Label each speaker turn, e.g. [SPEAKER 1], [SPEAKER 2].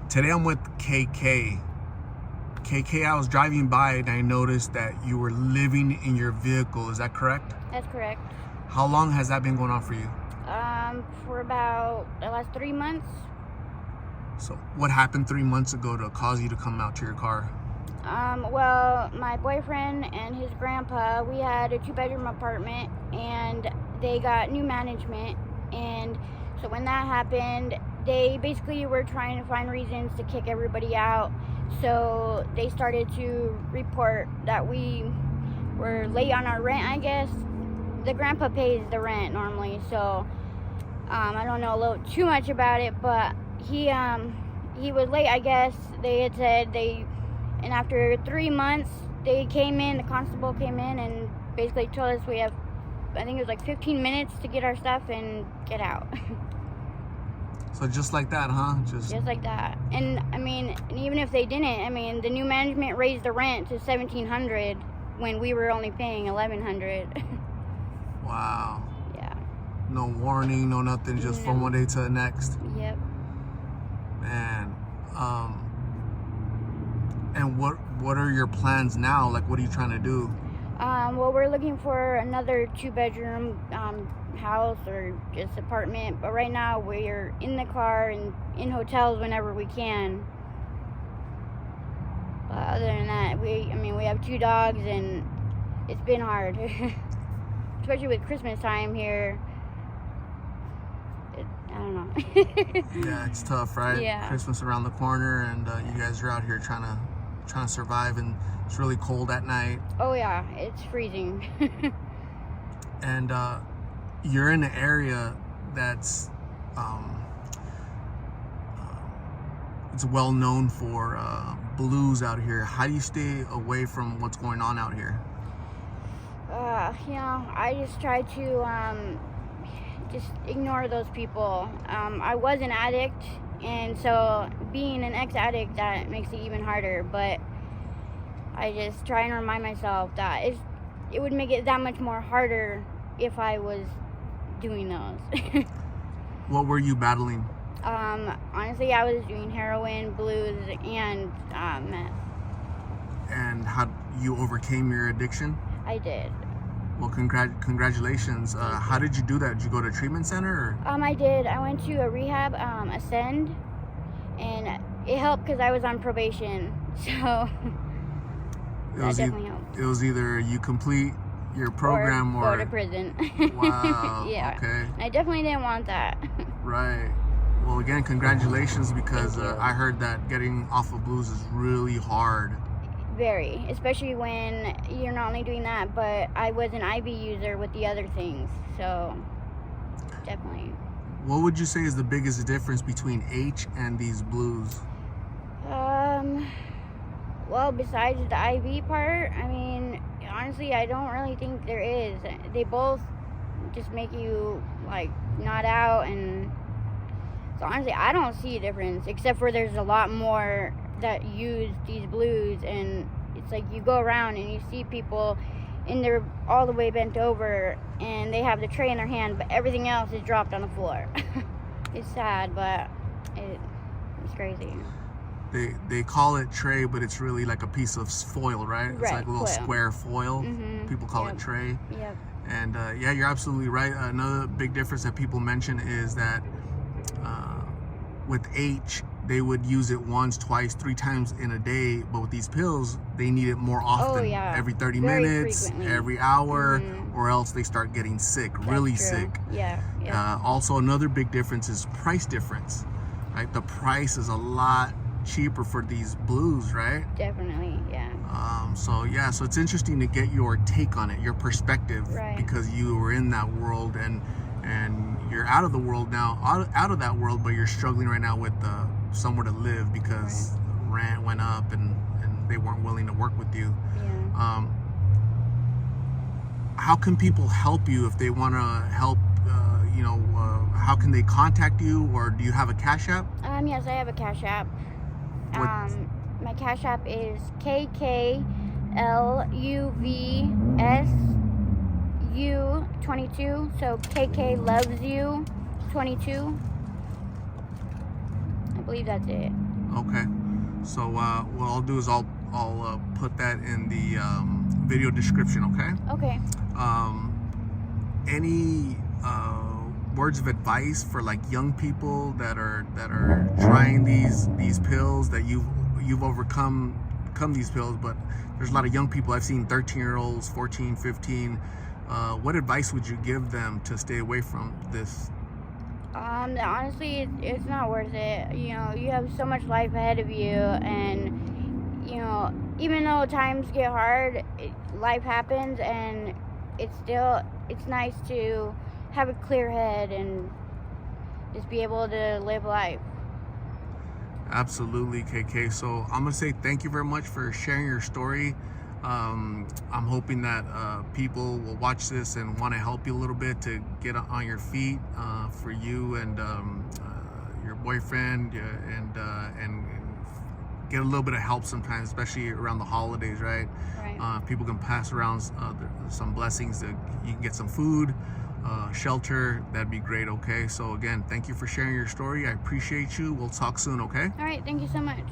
[SPEAKER 1] Today I'm with KK. KK, I was driving by and I noticed that you were living in your vehicle. Is that correct?
[SPEAKER 2] That's correct.
[SPEAKER 1] How long has that been going on for you?
[SPEAKER 2] For about the last 3 months.
[SPEAKER 1] So what happened 3 months ago to cause you to come out to your car?
[SPEAKER 2] Well, my boyfriend and his grandpa, we had a 2-bedroom apartment and they got new management, and so when that happened, they basically were trying to find reasons to kick everybody out. So they started to report that we were late on our rent, I guess. The grandpa pays the rent normally, so I don't know a little too much about it, but he was late, I guess. They had said and after 3 months, the constable came in and basically told us we have, I think it was like 15 minutes to get our stuff and get out.
[SPEAKER 1] So just like that, huh?
[SPEAKER 2] Just like that. And I mean, and even if they didn't, the new management raised the rent to $1,700 when we were only paying $1,100.
[SPEAKER 1] Wow.
[SPEAKER 2] Yeah.
[SPEAKER 1] No warning, no nothing, just from one day to the next.
[SPEAKER 2] Yep.
[SPEAKER 1] Man, and what are your plans now? Like, what are you trying to do?
[SPEAKER 2] Well, we're looking for another 2-bedroom house or just apartment, but right now we're in the car and in hotels whenever we can. But other than that, we have 2 dogs and it's been hard. Especially with Christmas time here. I don't know.
[SPEAKER 1] Yeah, it's tough, right?
[SPEAKER 2] Yeah.
[SPEAKER 1] Christmas around the corner, and you guys are out here trying to survive, and it's really cold at night.
[SPEAKER 2] Oh yeah, it's freezing.
[SPEAKER 1] And you're in an area that's it's well known for blues out here. How do you stay away from what's going on out here?
[SPEAKER 2] I just try to just ignore those people. I was an addict, and so being an ex-addict, that makes it even harder, but I just try and remind myself that it would make it that much more harder if I was doing those.
[SPEAKER 1] What were you battling?
[SPEAKER 2] Honestly, I was doing heroin, blues, and meth.
[SPEAKER 1] And how you overcame your addiction?
[SPEAKER 2] I did.
[SPEAKER 1] Well, congratulations. How did you do that? Did you go to a treatment center? Or?
[SPEAKER 2] I did. I went to a rehab, Ascend, and it helped because I was on probation, so that definitely helped.
[SPEAKER 1] It was either you complete your program or
[SPEAKER 2] go to prison.
[SPEAKER 1] Wow.
[SPEAKER 2] Yeah.
[SPEAKER 1] Okay.
[SPEAKER 2] I definitely didn't want that.
[SPEAKER 1] Right. Well, again, congratulations, because I heard that getting off of blues is really hard.
[SPEAKER 2] Very, especially when you're not only doing that, but I was an IV user with the other things, so definitely.
[SPEAKER 1] What would you say is the biggest difference between H and these blues?
[SPEAKER 2] Well, besides the IV part, honestly, I don't really think there is. They both just make you like not out, and so honestly, I don't see a difference, except for there's a lot more that use these blues, and it's like you go around and you see people and they're all the way bent over and they have the tray in their hand, but everything else is dropped on the floor. It's sad, but it's crazy.
[SPEAKER 1] They call it tray, but it's really like a piece of foil, right? It's like a little square foil. People call it tray.
[SPEAKER 2] Yep.
[SPEAKER 1] And yeah, you're absolutely right. Another big difference that people mention is that with H, they would use it once, twice, 3 times in a day, but with these pills, they need it more often.
[SPEAKER 2] Oh, yeah.
[SPEAKER 1] Every 30
[SPEAKER 2] Very
[SPEAKER 1] minutes,
[SPEAKER 2] frequently.
[SPEAKER 1] every hour, or else they start getting sick, really sick.
[SPEAKER 2] Yeah.
[SPEAKER 1] Also, another big difference is price difference. Right, the price is a lot cheaper for these blues, right?
[SPEAKER 2] Definitely, yeah.
[SPEAKER 1] So it's interesting to get your take on it, your perspective,
[SPEAKER 2] Right.
[SPEAKER 1] because you were in that world and you're out of the world now, out of that world, but you're struggling right now with somewhere to live because rent went up and they weren't willing to work with you.
[SPEAKER 2] Yeah.
[SPEAKER 1] How can people help you if they want to help? How can they contact you, or do you have a Cash App?
[SPEAKER 2] Yes, I have a Cash App. My Cash App is KKLUVSU22. So KK loves you 22. I believe that's it.
[SPEAKER 1] Okay. So what I'll do is I'll put that in the video description. Okay.
[SPEAKER 2] Okay.
[SPEAKER 1] Any words of advice for like young people that are trying these pills, that you've overcome these pills, but there's a lot of young people I've seen, 13-year-olds, 14, 15. What advice would you give them to stay away from this?
[SPEAKER 2] Honestly, it's not worth it. You know, you have so much life ahead of you, and you know, even though times get hard, life happens, and it's nice to have a clear head and just be able to live life.
[SPEAKER 1] Absolutely, KK. So I'm gonna say thank you very much for sharing your story. I'm hoping that people will watch this and want to help you a little bit to get on your feet, for you and your boyfriend, and get a little bit of help sometimes, especially around the holidays, right?
[SPEAKER 2] Right.
[SPEAKER 1] People can pass around some blessings. You can get some food, shelter. That'd be great. Okay. So again, thank you for sharing your story. I appreciate you. We'll talk soon. Okay.
[SPEAKER 2] All right. Thank you so much.